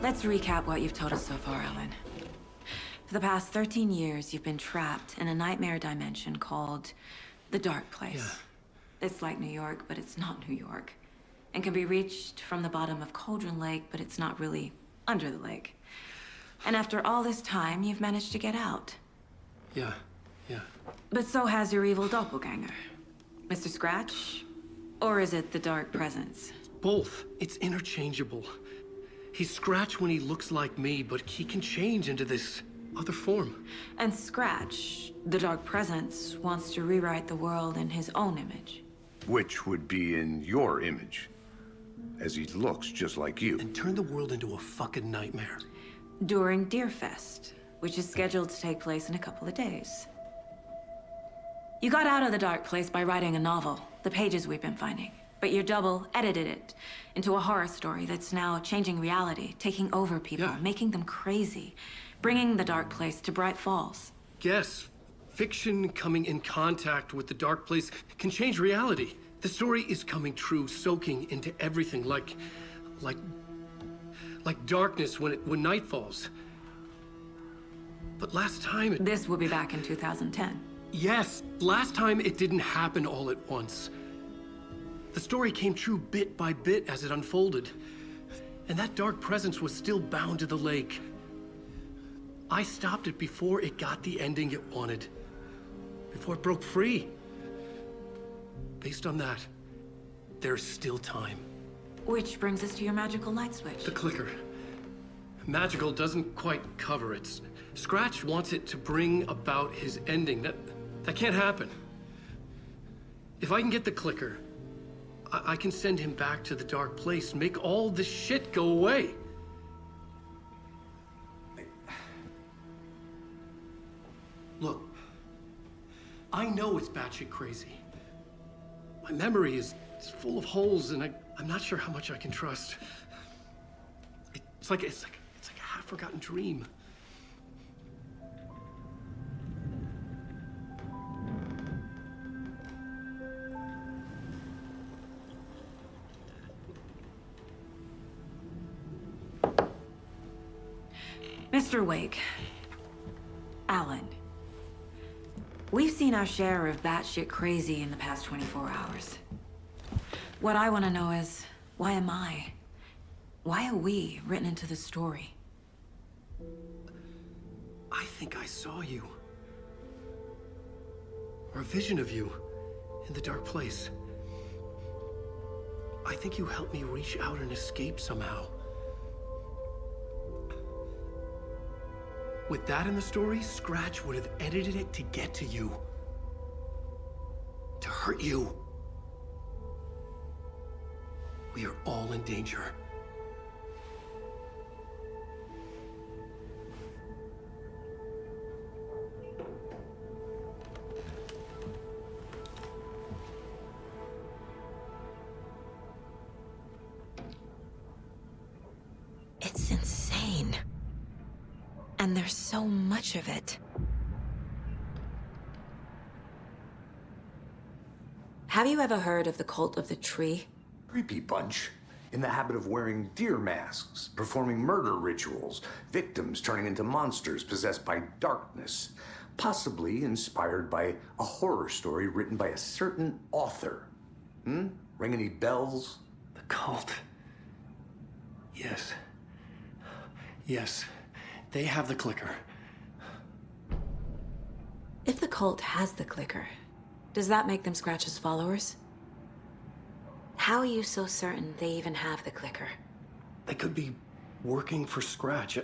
Let's recap what you've told us so far, Alan. For the past 13 years, you've been trapped in a nightmare dimension called the Dark Place. Yeah. It's like New York, but it's not New York. And can be reached from the bottom of Cauldron Lake, but it's not really under the lake. And after all this time, you've managed to get out. Yeah. But so has your evil doppelganger. Mr. Scratch? Or is it the Dark Presence? Both. It's interchangeable. He's Scratch when he looks like me, but he can change into this other form. And Scratch, the Dark Presence, wants to rewrite the world in his own image. Which would be in your image, as he looks just like you. And turn the world into a fucking nightmare. During Deerfest, which is scheduled to take place in a couple of days. You got out of the Dark Place by writing a novel, the pages we've been finding. But your double edited it into a horror story that's now changing reality, taking over people, making them crazy, bringing the Dark Place to Bright Falls. Yes, fiction coming in contact with the Dark Place can change reality. The story is coming true, soaking into everything like darkness when night falls. But last time This will be back in 2010. Yes, last time it didn't happen all at once. The story came true bit by bit as it unfolded. And that dark presence was still bound to the lake. I stopped it before it got the ending it wanted. Before it broke free. Based on that, there's still time. Which brings us to your magical light switch. The clicker. Magical doesn't quite cover it. Scratch wants it to bring about his ending. That can't happen. If I can get the clicker, I can send him back to the Dark Place, make all this shit go away. Look, I know it's batshit crazy. My memory is full of holes, and I'm not sure how much I can trust. It's like a half-forgotten dream. Mr. Wake. Alan. We've seen our share of batshit crazy in the past 24 hours. What I want to know is, why am I? Why are we written into the story? I think I saw you. Or a vision of you in the Dark Place. I think you helped me reach out and escape somehow. With that in the story, Scratch would have edited it to get to you. To hurt you. We are all in danger. It's insane. And there's so much of it. Have you ever heard of the Cult of the Tree? Creepy bunch. In the habit of wearing deer masks, performing murder rituals, victims turning into monsters possessed by darkness, possibly inspired by a horror story written by a certain author. Ring any bells? The cult. Yes. Yes. They have the clicker. If the cult has the clicker, does that make them Scratch's followers? How are you so certain they even have the clicker? They could be working for Scratch.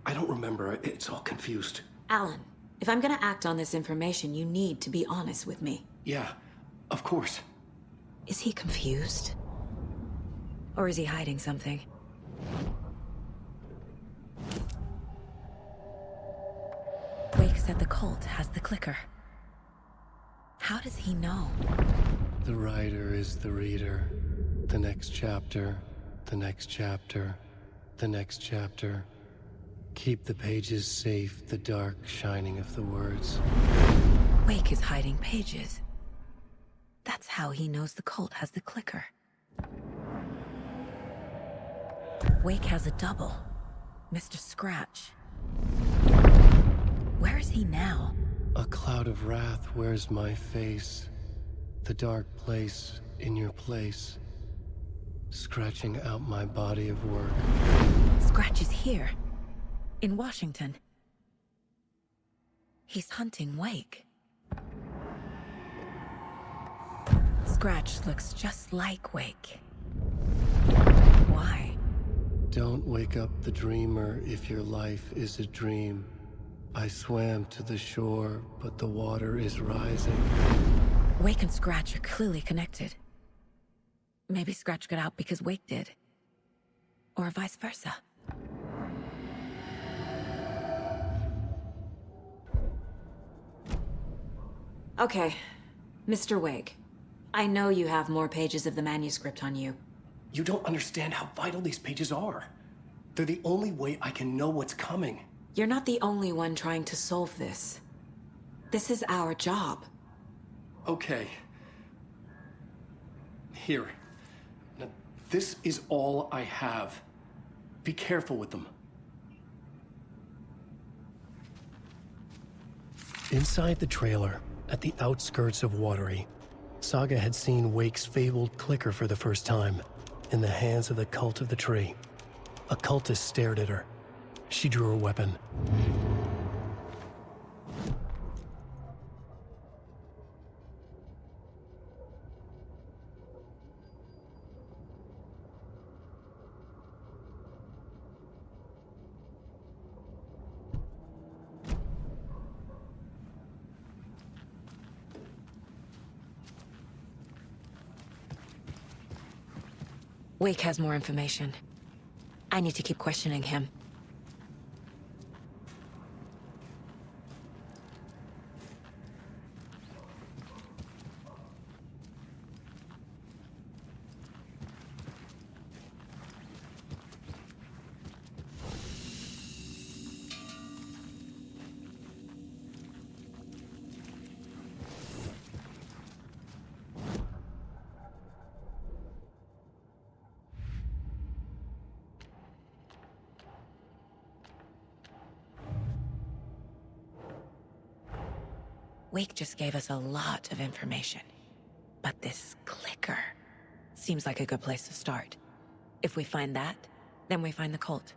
I don't remember. It's all confused. Alan, if I'm gonna act on this information, you need to be honest with me. Yeah, of course. Is he confused? Or is he hiding something? Wake said the cult has the clicker. How does he know? The writer is the reader. The next chapter, the next chapter, the next chapter. Keep the pages safe, the dark shining of the words. Wake is hiding pages. That's how he knows the cult has the clicker. Wake has a double. Mr. Scratch. Where is he now? A cloud of wrath wears my face. The dark place in your place. Scratching out my body of work. Scratch is here. In Washington. He's hunting Wake. Scratch looks just like Wake. Why? Don't wake up the dreamer if your life is a dream. I swam to the shore, but the water is rising. Wake and Scratch are clearly connected. Maybe Scratch got out because Wake did. Or vice versa. Okay, Mr. Wake. I know you have more pages of the manuscript on you. You don't understand how vital these pages are. They're the only way I can know what's coming. You're not the only one trying to solve this. This is our job. Okay. Here. Now, this is all I have. Be careful with them. Inside the trailer, at the outskirts of Watery, Saga had seen Wake's fabled clicker for the first time, in the hands of the Cult of the Tree. A cultist stared at her. She drew her weapon. Wake has more information. I need to keep questioning him. Wake just gave us a lot of information. But this clicker seems like a good place to start. If we find that, then we find the cult.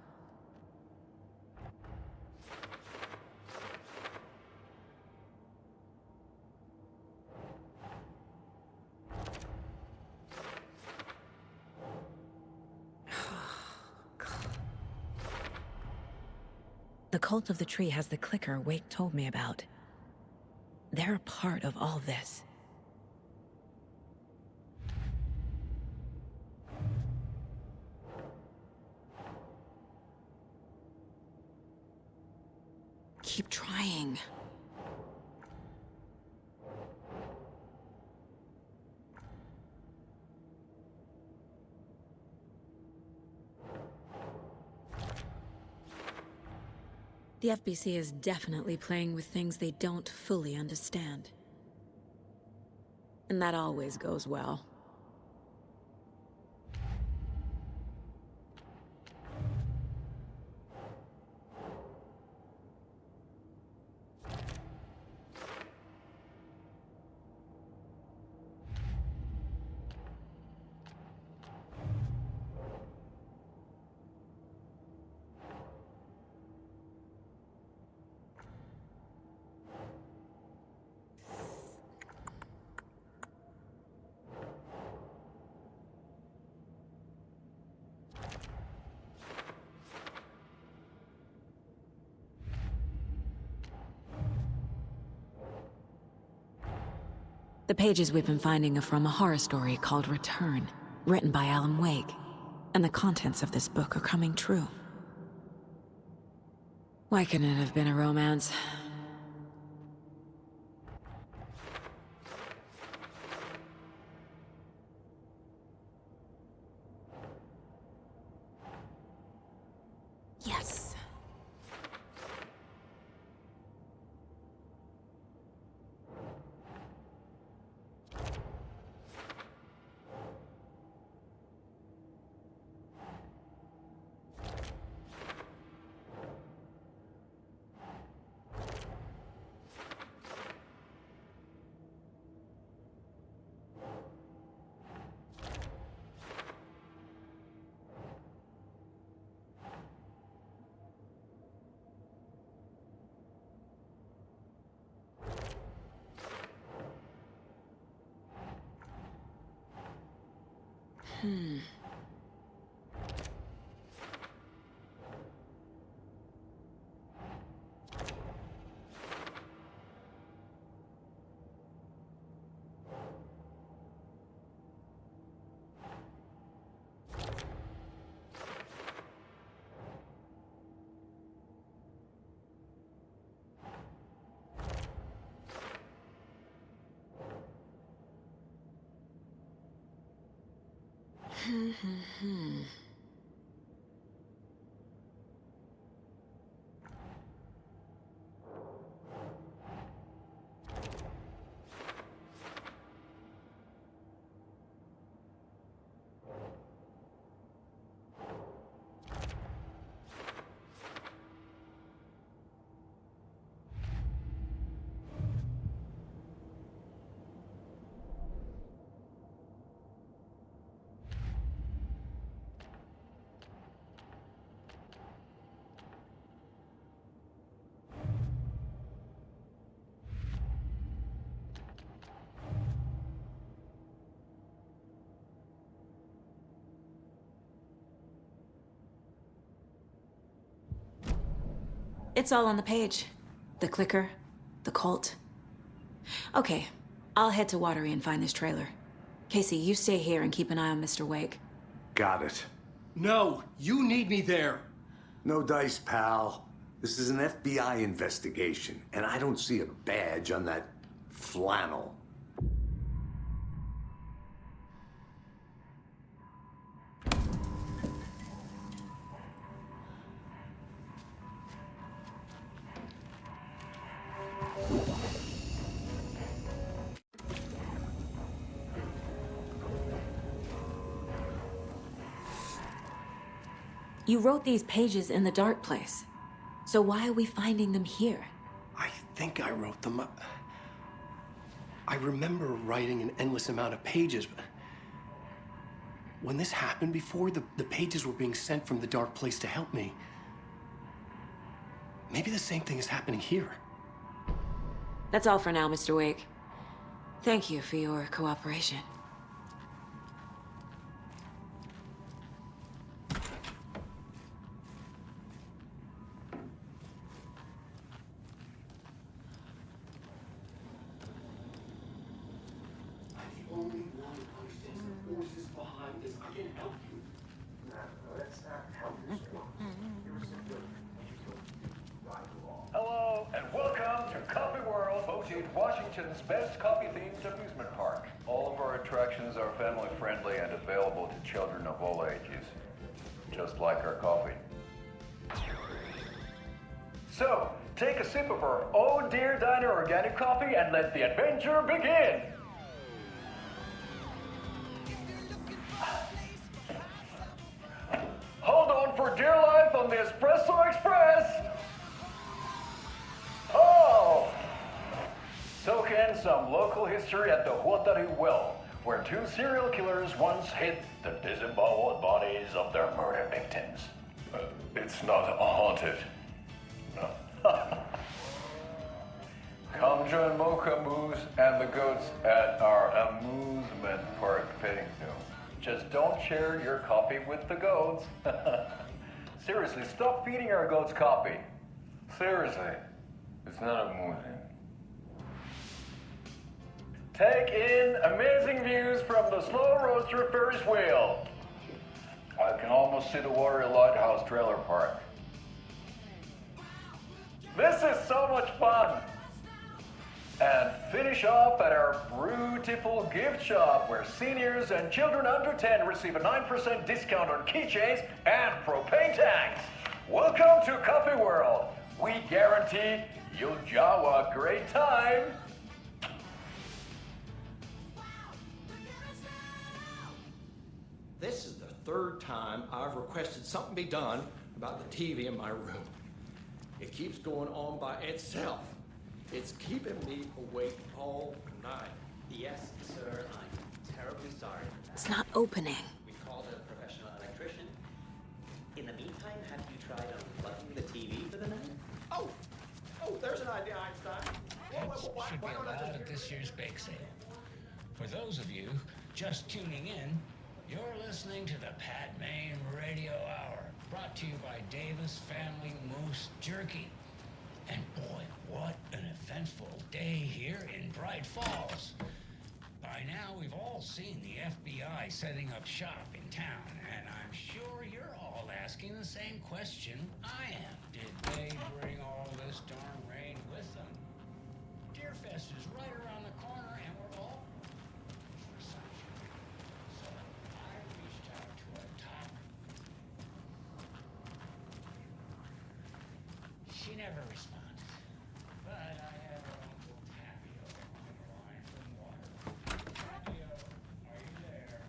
The Cult of the Tree has the clicker Wake told me about. They're a part of all this. Keep trying. The FBC is definitely playing with things they don't fully understand. And that always goes well. The pages we've been finding are from a horror story called Return, written by Alan Wake, and the contents of this book are coming true. Why couldn't it have been a romance? Yes. It's all on the page. The clicker, the cult. Okay, I'll head to Watery and find this trailer. Casey, you stay here and keep an eye on Mr. Wake. Got it. No, you need me there. No dice, pal. This is an FBI investigation, and I don't see a badge on that flannel. You wrote these pages in the dark place. So why are we finding them here? I think I wrote them up. I remember writing an endless amount of pages, but when this happened before, the pages were being sent from the dark place to help me. Maybe the same thing is happening here. That's all for now, Mr. Wake. Thank you for your cooperation. Hello, and welcome to Coffee World, voted Washington's best coffee-themed amusement park. All of our attractions are family-friendly and available to children of all ages, just like our coffee. So, take a sip of our Oh Dear Diner organic coffee and let the adventure begin! Hold on for dear life on the Espresso Express! Oh! Soak in some local history at the Huatari Well, where two serial killers once hid the disemboweled bodies of their murder victims. It's not haunted. No. Come join Mocha Moose and the goats at our amusement park petting zoo. Just don't share your coffee with the goats. Seriously, stop feeding our goats coffee. Seriously, it's not amusing. Take in amazing views from the Slow Roaster Ferris wheel. I can almost see the Watery Lighthouse trailer park. This is so much fun! And finish off at our beautiful gift shop where seniors and children under 10 receive a 9% discount on keychains and propane tanks. Welcome to Coffee World. We guarantee you'll have a great time. This is the third time I've requested something be done about the TV in my room. It keeps going on by itself. It's keeping me awake all night. Yes, sir, I'm terribly sorry for that. It's not opening. We called a professional electrician. In the meantime, have you tried unplugging the TV for the night? Oh, there's an idea, Einstein. Why Should be don't I allowed just... at this year's bake sale. For those of you just tuning in, You're listening to the Pat Main Radio Hour, brought to you by Davis Family Moose Jerky. And boy, what an eventful day here in Bright Falls. By now, we've all seen the FBI setting up shop in town, and I'm sure you're all asking the same question I am. Did they bring all this darn rain with them? Deerfest is right around the corner, and we're all for sunshine. So I reached out to our top. She never responded, but I have her Uncle Tapio on the line from water. Tapio, are you there?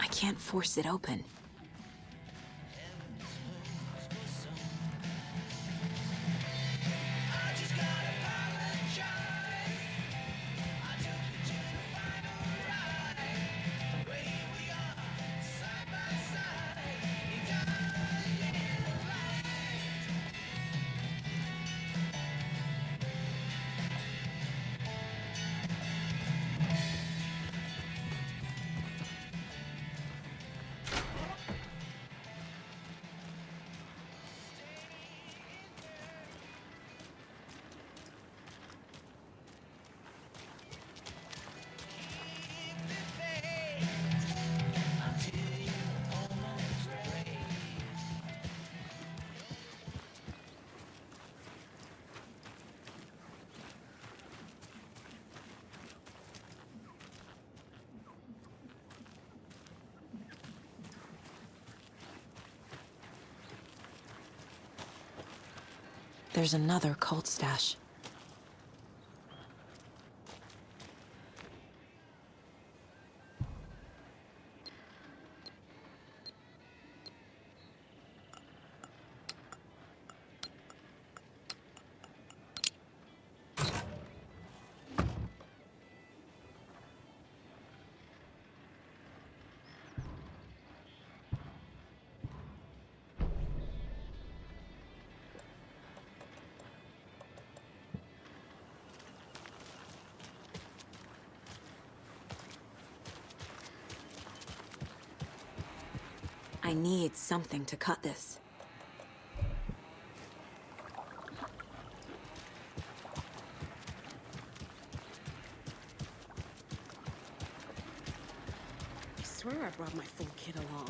I can't force it open. There's another cult stash. I need something to cut this. I swear I brought my full kit along.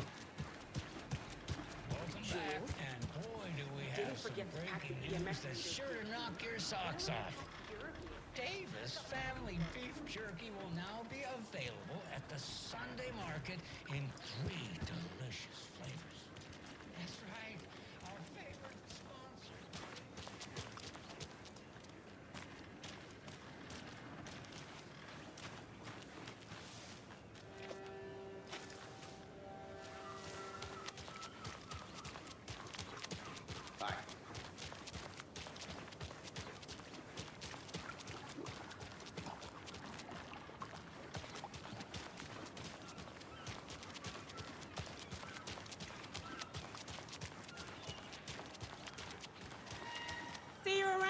Welcome back, and boy, do we have some breaking news that's sure to knock your socks off. Davis Family Beef Jerky will now be available at the Sunday market in 3 delicious flavors. That's right, our favorite sponsor. Hi. See you around.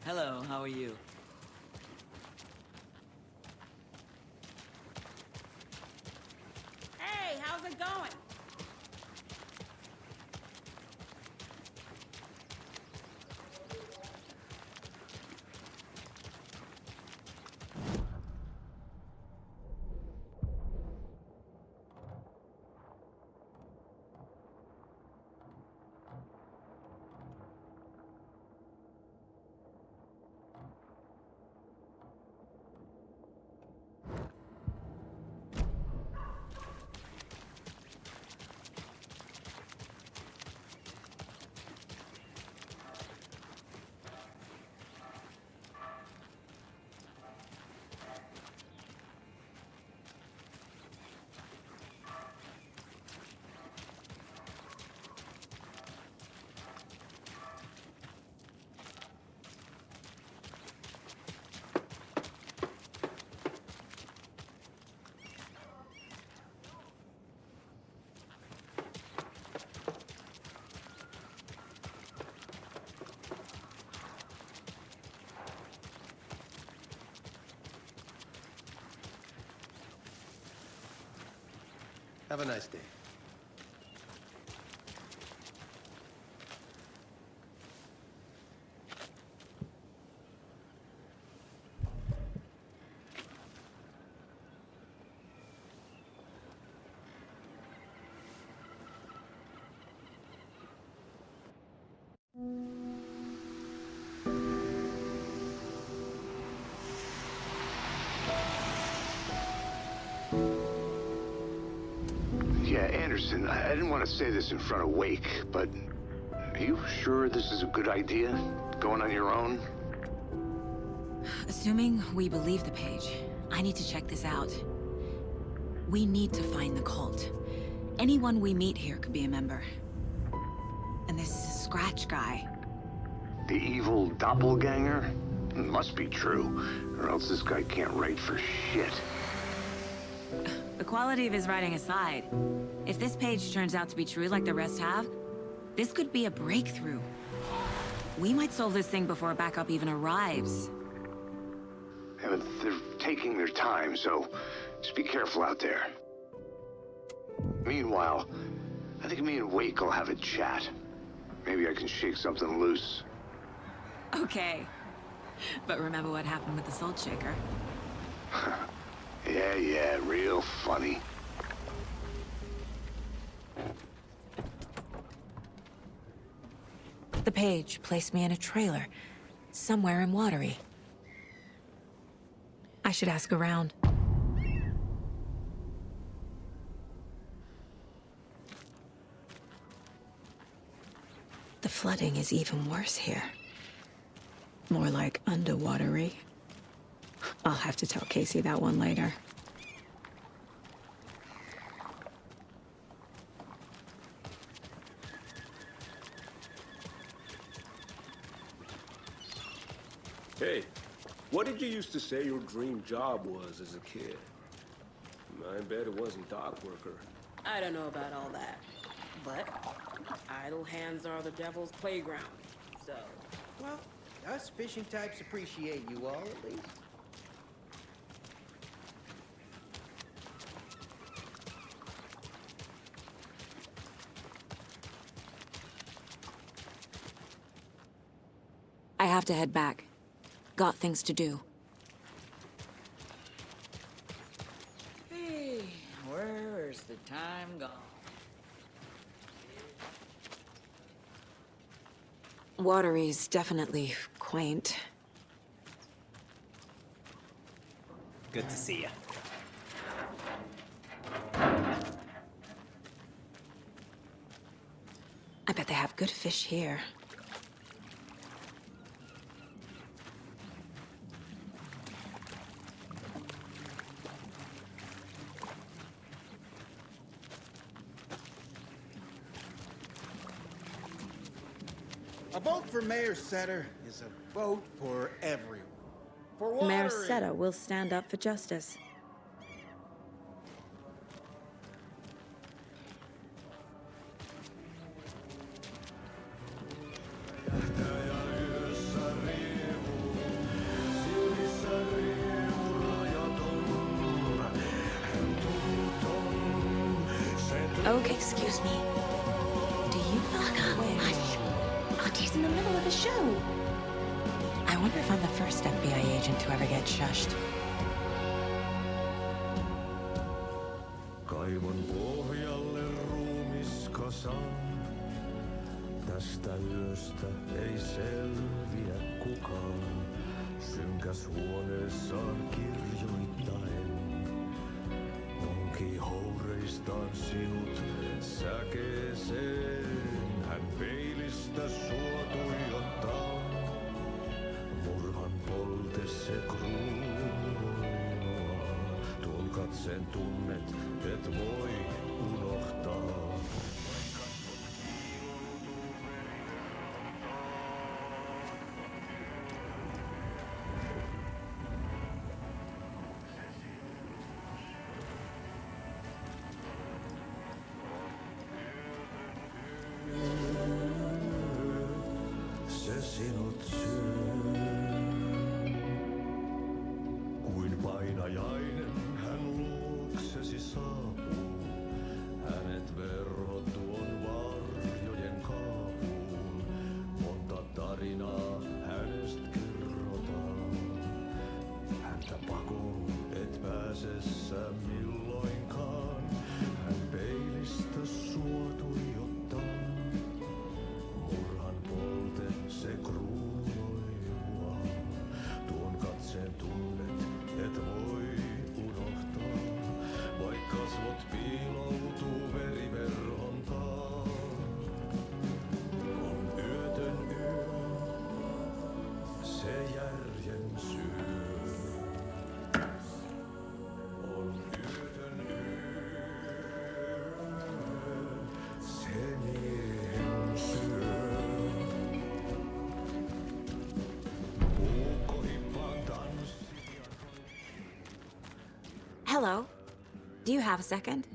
Hello, how are you? Hey, how's it going? Have a nice day. Yeah, Anderson, I didn't want to say this in front of Wake, but are you sure this is a good idea? Going on your own? Assuming we believe the page, I need to check this out. We need to find the cult. Anyone we meet here could be a member. And this Scratch guy. The evil doppelganger? Must be true, or else this guy can't write for shit. The quality of his writing aside, if this page turns out to be true like the rest have, this could be a breakthrough. We might solve this thing before backup even arrives. Yeah, but they're taking their time, so just be careful out there. Meanwhile, I think me and Wake will have a chat. Maybe I can shake something loose. Okay. But remember what happened with the Salt Shaker? Yeah, real funny. The page placed me in a trailer, somewhere in Watery. I should ask around. The flooding is even worse here. More like underwatery. I'll have to tell Casey that one later. Hey, what did you used to say your dream job was as a kid? I bet it wasn't dock worker. I don't know about all that. But idle hands are the devil's playground. So, Well, us fishing types appreciate you all, at least. I have to head back. Got things to do. Hey, where's the time gone? Watery's definitely quaint. Good to see you. I bet they have good fish here. A vote for Mayor Setter is a vote for everyone. For water. Mayor Seta will stand up for justice. Okay, excuse me. Do you know Auntie's in the middle of a show. I wonder if I'm the first FBI agent to ever get shushed. Kaivon pohjalle ruumiskasaan. Tästä yöstä ei selviä kukaan. Synkäs huoneessaan kirjoittain. Onki houreistaan sinut säkeeseen. Hän peilistä sua tuijottaa. Murhan polte se kruunua. Tuon katseen tunnet, et voi unohtaa. Se sinut syö. Kuin painajainen hän luoksesi saapuu. Hänet verhot tuon varjojen kaapuun. Monta tarinaa hänestä kerrotaan. Häntä pakoon et pääse sä milloinkaan. Hän peilistä sua tuijottaa. Murhan polte se kruunoilua. Tuon katseen tunnet et voi unohtaa. Vaik kasvot piiloutuu veriverhon taa. On yötön yö, se järjen syö. On yötön yö, se miehen syö. Puukkohippaan tanssia. Hello. Do you have a second?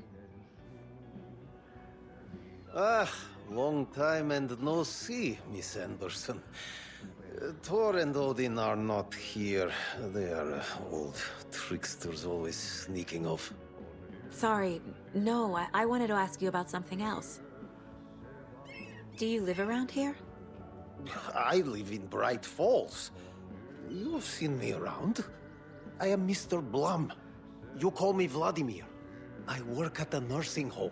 Ah, long time and no see, Miss Anderson. Thor and Odin are not here. They are old tricksters always sneaking off. Sorry. No, I wanted to ask you about something else. Do you live around here? I live in Bright Falls. You've seen me around. I am Mr. Blum. You call me Vladimir. I work at a nursing home.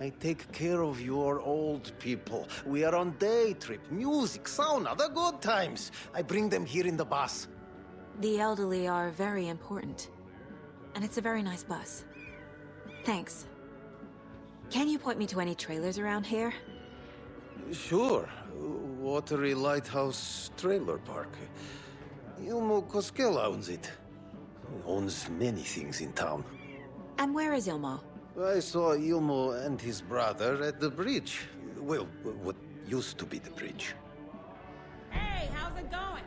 I take care of your old people. We are on day trip, music, sauna, the good times. I bring them here in the bus. The elderly are very important. And it's a very nice bus. Thanks. Can you point me to any trailers around here? Sure. Watery Lighthouse Trailer Park. Ilmo Koskela owns it. Owns many things in town. And where is Ilmo? I saw Ilmo and his brother at the bridge. Well, what used to be the bridge. Hey, how's it going?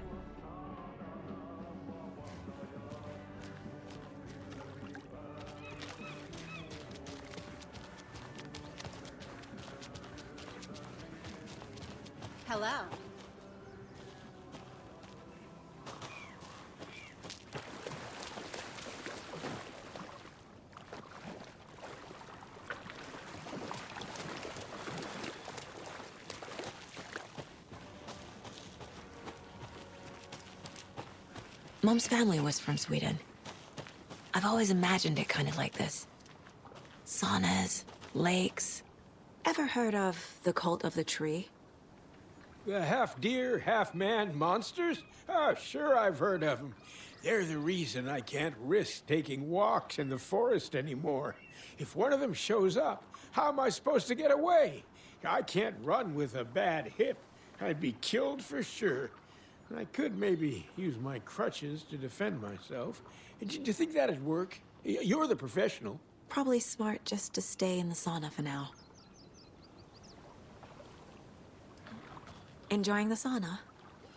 Hello. Mom's family was from Sweden. I've always imagined it kind of like this. Saunas, lakes. Ever heard of the cult of the tree? The half-deer, half-man monsters? Oh, sure I've heard of them. They're the reason I can't risk taking walks in the forest anymore. If one of them shows up, how am I supposed to get away? I can't run with a bad hip. I'd be killed for sure. I could maybe use my crutches to defend myself. Do you think that'd work? You're the professional. Probably smart just to stay in the sauna for now. Enjoying the sauna?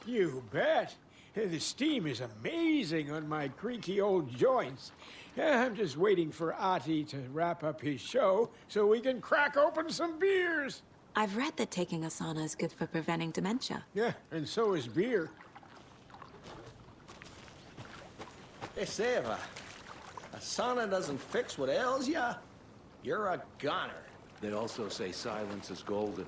You bet. The steam is amazing on my creaky old joints. I'm just waiting for Ati to wrap up his show so we can crack open some beers. I've read that taking a sauna is good for preventing dementia. Yeah, and so is beer. They say if a sauna doesn't fix what ails ya, you're a goner. They also say silence is golden.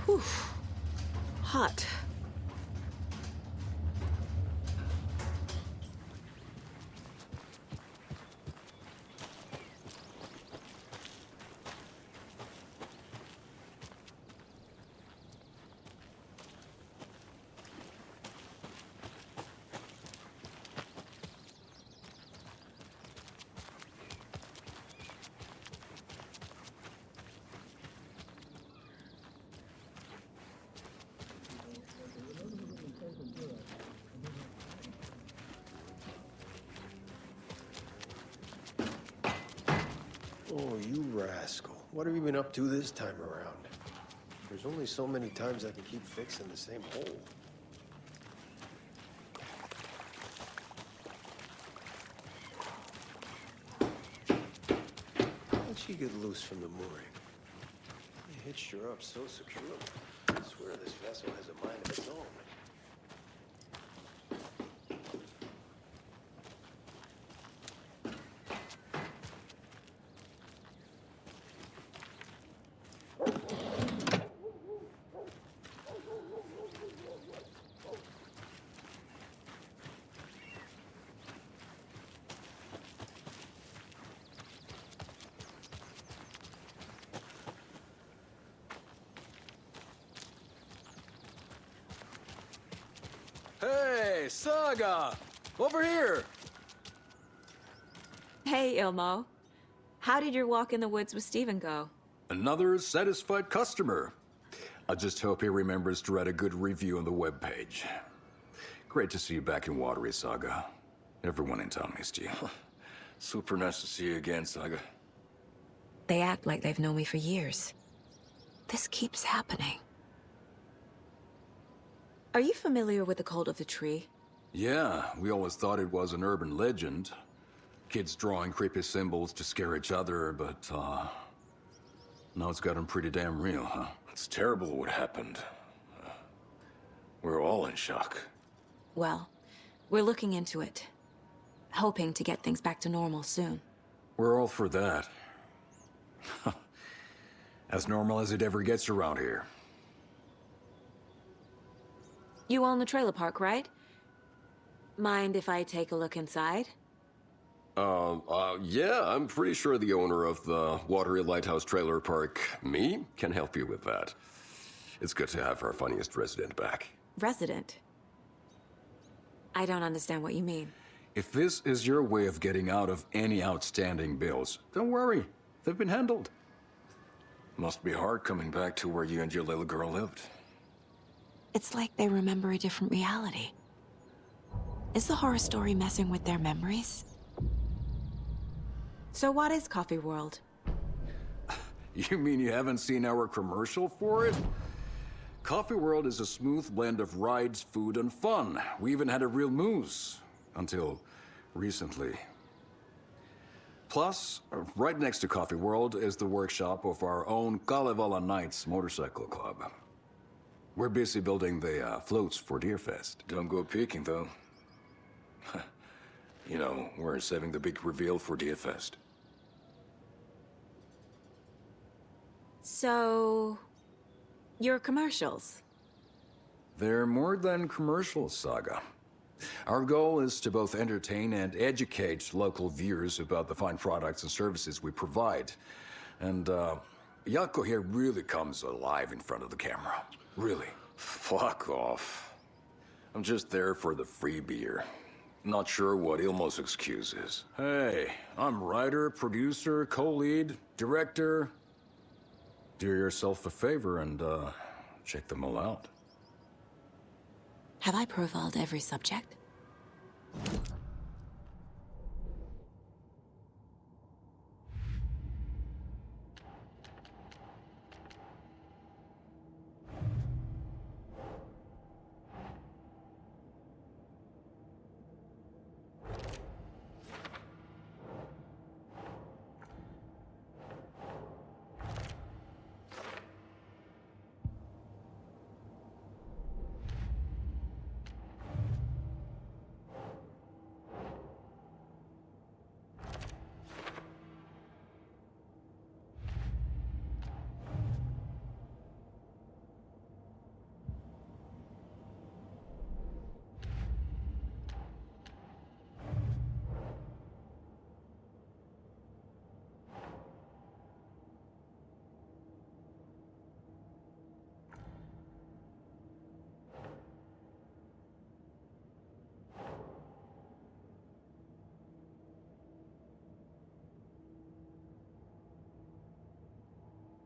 Whew. Hot. Oh, you rascal. What have you been up to this time around? There's only so many times I can keep fixing the same hole. How'd she get loose from the mooring? They hitched her up so securely. I swear this vessel has a mind of its own. Hey, Saga! Over here! Hey, Ilmo. How did your walk in the woods with Steven go? Another satisfied customer. I just hope he remembers to write a good review on the webpage. Great to see you back in Watery, Saga. Everyone in town missed you. Super nice to see you again, Saga. They act like they've known me for years. This keeps happening. Are you familiar with the cult of the tree? Yeah, we always thought it was an urban legend. Kids drawing creepy symbols to scare each other, but, now it's gotten pretty damn real, huh? It's terrible what happened. We're all in shock. Well, we're looking into it. Hoping to get things back to normal soon. We're all for that. As normal as it ever gets around here. You own the trailer park, right? Mind if I take a look inside? Yeah, I'm pretty sure the owner of the Watery Lighthouse Trailer Park, me, can help you with that. It's good to have our funniest resident back. Resident? I don't understand what you mean. If this is your way of getting out of any outstanding bills, don't worry. They've been handled. Must be hard coming back to where you and your little girl lived. It's like they remember a different reality. Is the horror story messing with their memories? So what is Coffee World? You mean you haven't seen our commercial for it? Coffee World is a smooth blend of rides, food, and fun. We even had a real moose. Until recently. Plus, right next to Coffee World is the workshop of our own Kalevala Knights motorcycle club. We're busy building the floats for Deerfest. Don't go peeking, though. You know, we're saving the big reveal for Deerfest. So, your commercials? They're more than commercials, Saga. Our goal is to both entertain and educate local viewers about the fine products and services we provide. And, Yako here really comes alive in front of the camera. Really. Fuck off. I'm just there for the free beer. Not sure what Ilmo's excuse is. Hey, I'm writer, producer, co-lead, director. Do yourself a favor and, check them all out. Have I profiled every subject?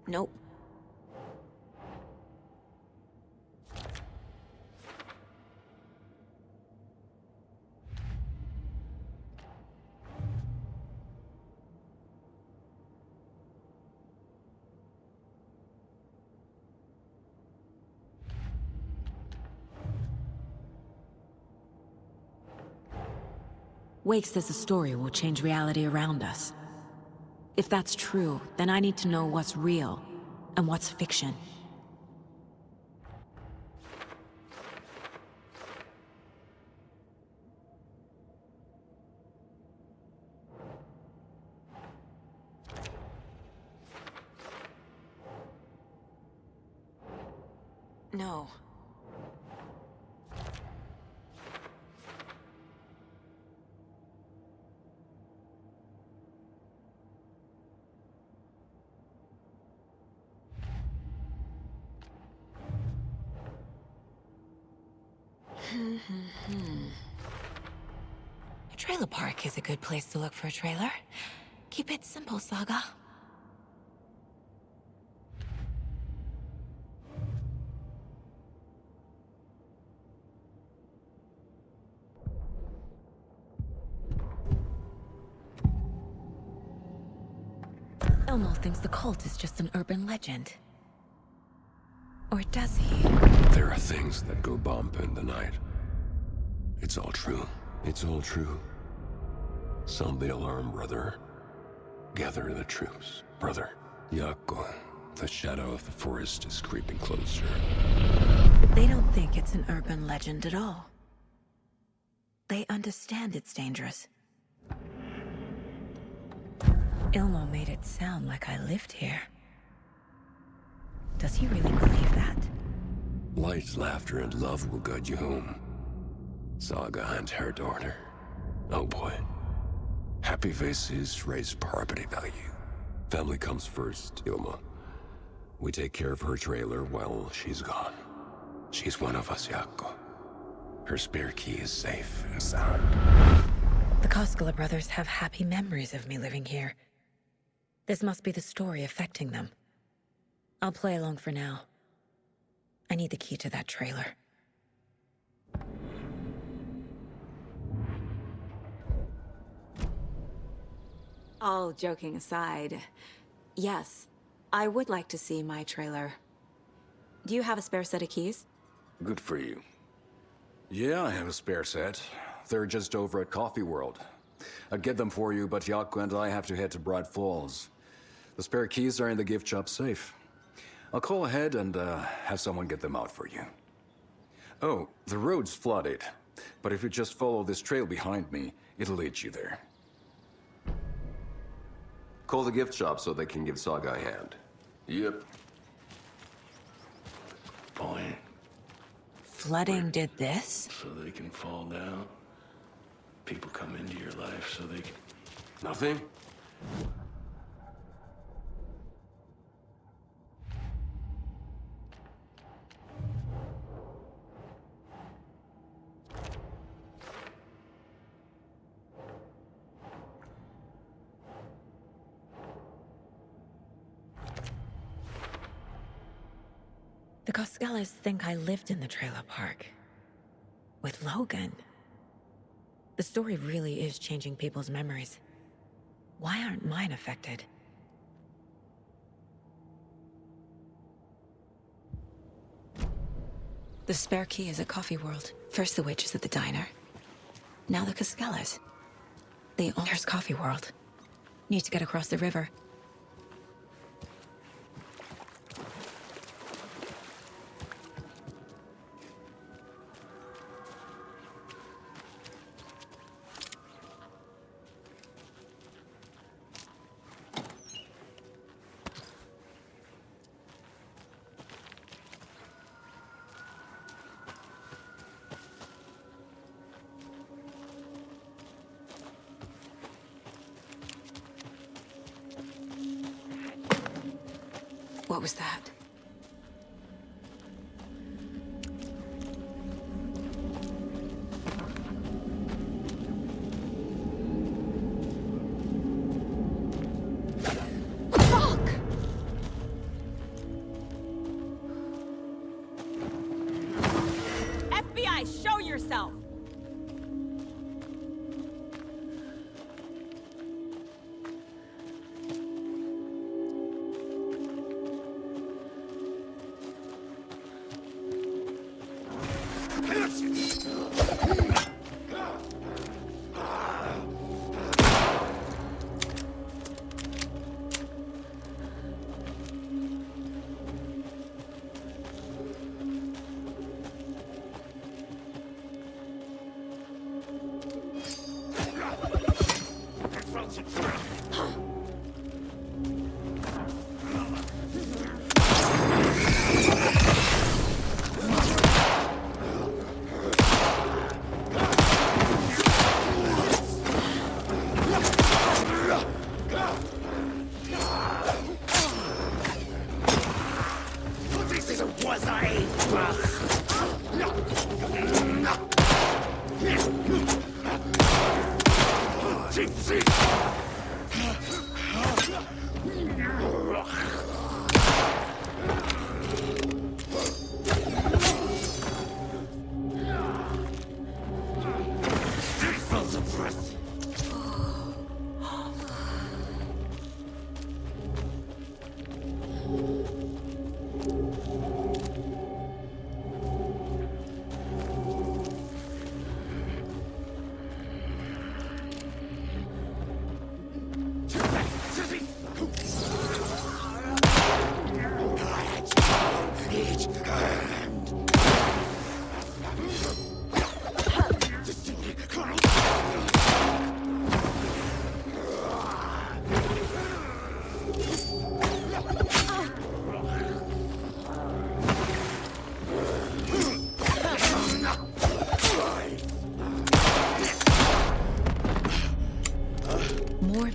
Nope. Wake says the story will change reality around us. If that's true, then I need to know what's real and what's fiction. No. A trailer park is a good place to look for a trailer. Keep it simple, Saga. Elmo thinks the cult is just an urban legend. Or does he? There are things that go bump in the night. It's all true. It's all true. Sound the alarm, brother. Gather the troops, brother. Yako, the shadow of the forest is creeping closer. They don't think it's an urban legend at all. They understand it's dangerous. Ilmo made it sound like I lived here. Does he really believe that? Light, laughter, and love will guide you home. Saga and her daughter. Oh boy. Happy faces raise property value. Family comes first, Ilma. We take care of her trailer while she's gone. She's one of us, Yako. Her spare key is safe and sound. The Koskela brothers have happy memories of me living here. This must be the story affecting them. I'll play along for now. I need the key to that trailer. All joking aside, yes, I would like to see my trailer. Do you have a spare set of keys? Good for you. Yeah, I have a spare set. They're just over at Coffee World. I'd get them for you, but Yaku and I have to head to Bright Falls. The spare keys are in the gift shop safe. I'll call ahead and have someone get them out for you. Oh, the road's flooded, but if you just follow this trail behind me, it'll lead you there. Call the gift shop so they can give Saga a hand. Yep. Point. Flooding did this? So they can fall down. People come into your life so they can... Nothing? The Coscalas think I lived in the trailer park. With Logan. The story really is changing people's memories. Why aren't mine affected? The spare key is at Coffee World. First the witches at the diner. Now the Coscalas. There's Coffee World. Need to get across the river. What was that? Fuck! FBI, show yourself!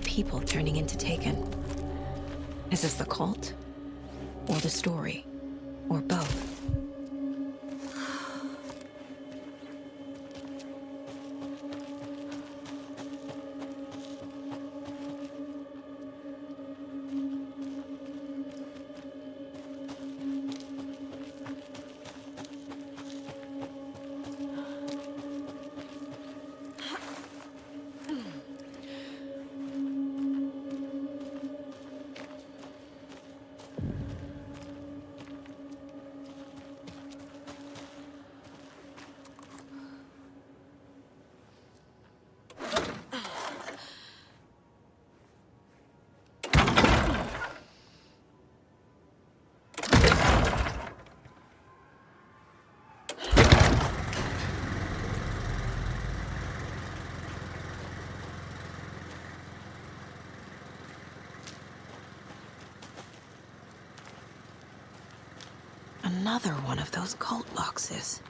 People turning into Taken. Is this the cult? Or the story? Or both? Another one of those cult boxes.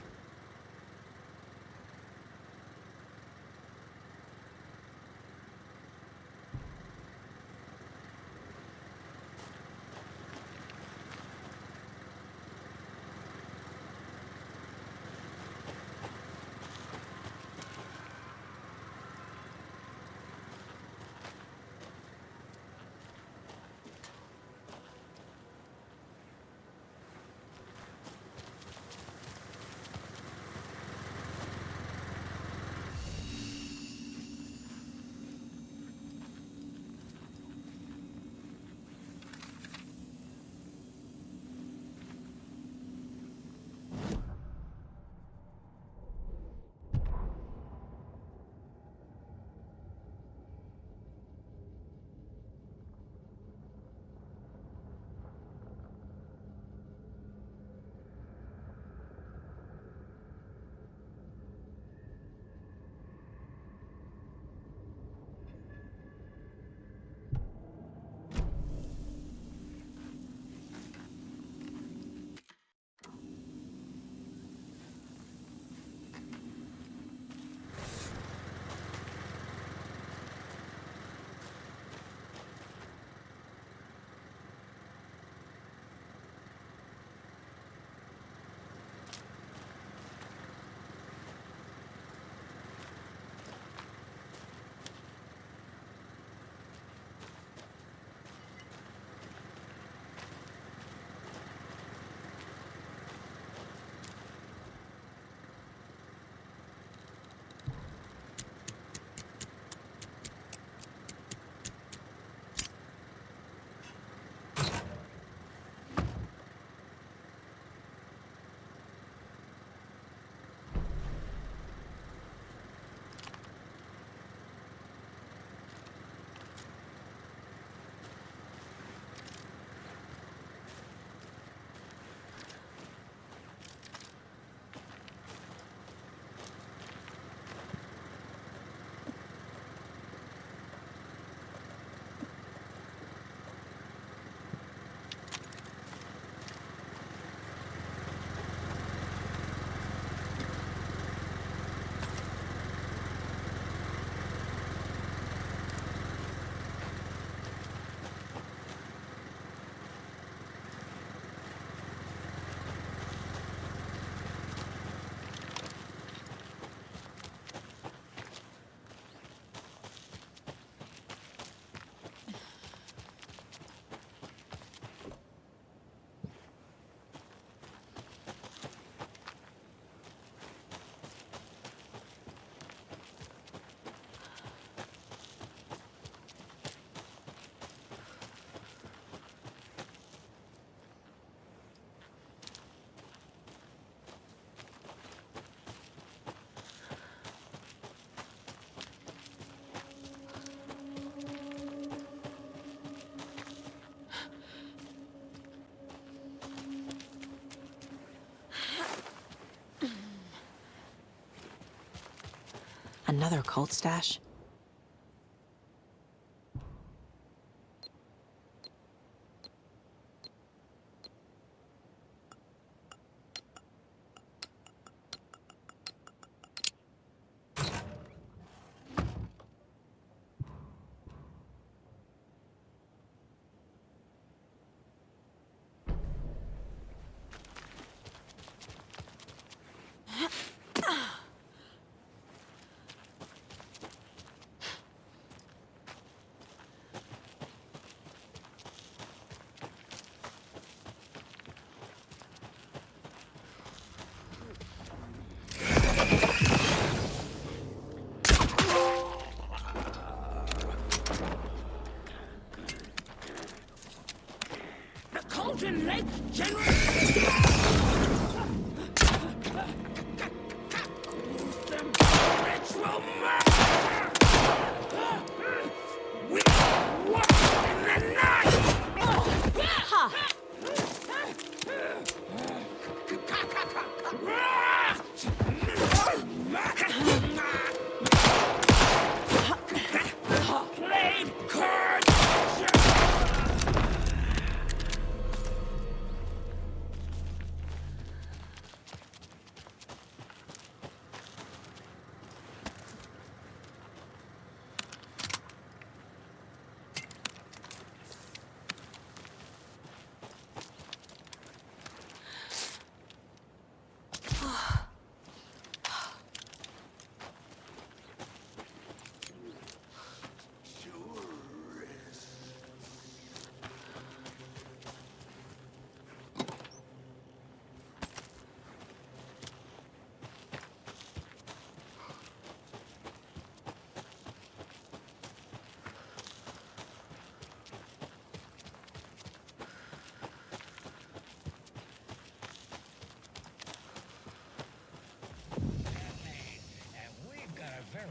Another cult stash?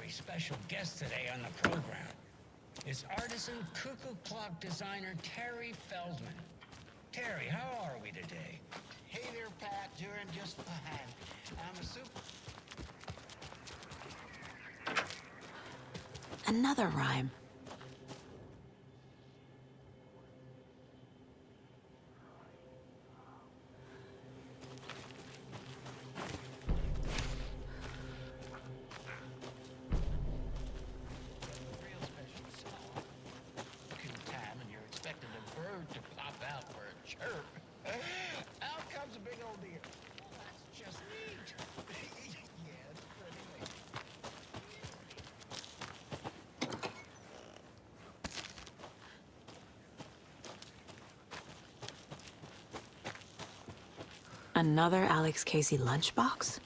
very special guest today on the program. It's artisan cuckoo clock designer Terry Feldman. Terry, how are we today? Hey there, Pat. Doing just fine. I'm a super... Another rhyme. Another Alex Casey lunchbox?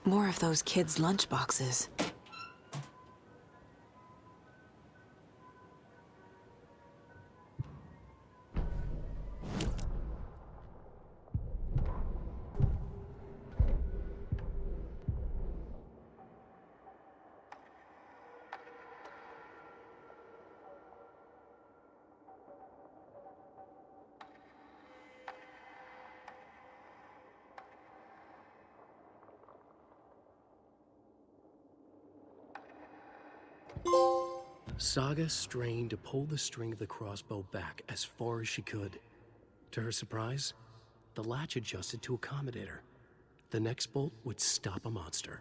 More of those kids' lunchboxes. Saga strained to pull the string of the crossbow back as far as she could. To her surprise, the latch adjusted to accommodate her. The next bolt would stop a monster.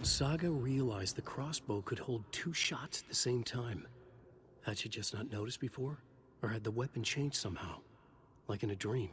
Saga realized the crossbow could hold 2 shots at the same time. Had she just not noticed before? Or had the weapon changed somehow? Like in a dream?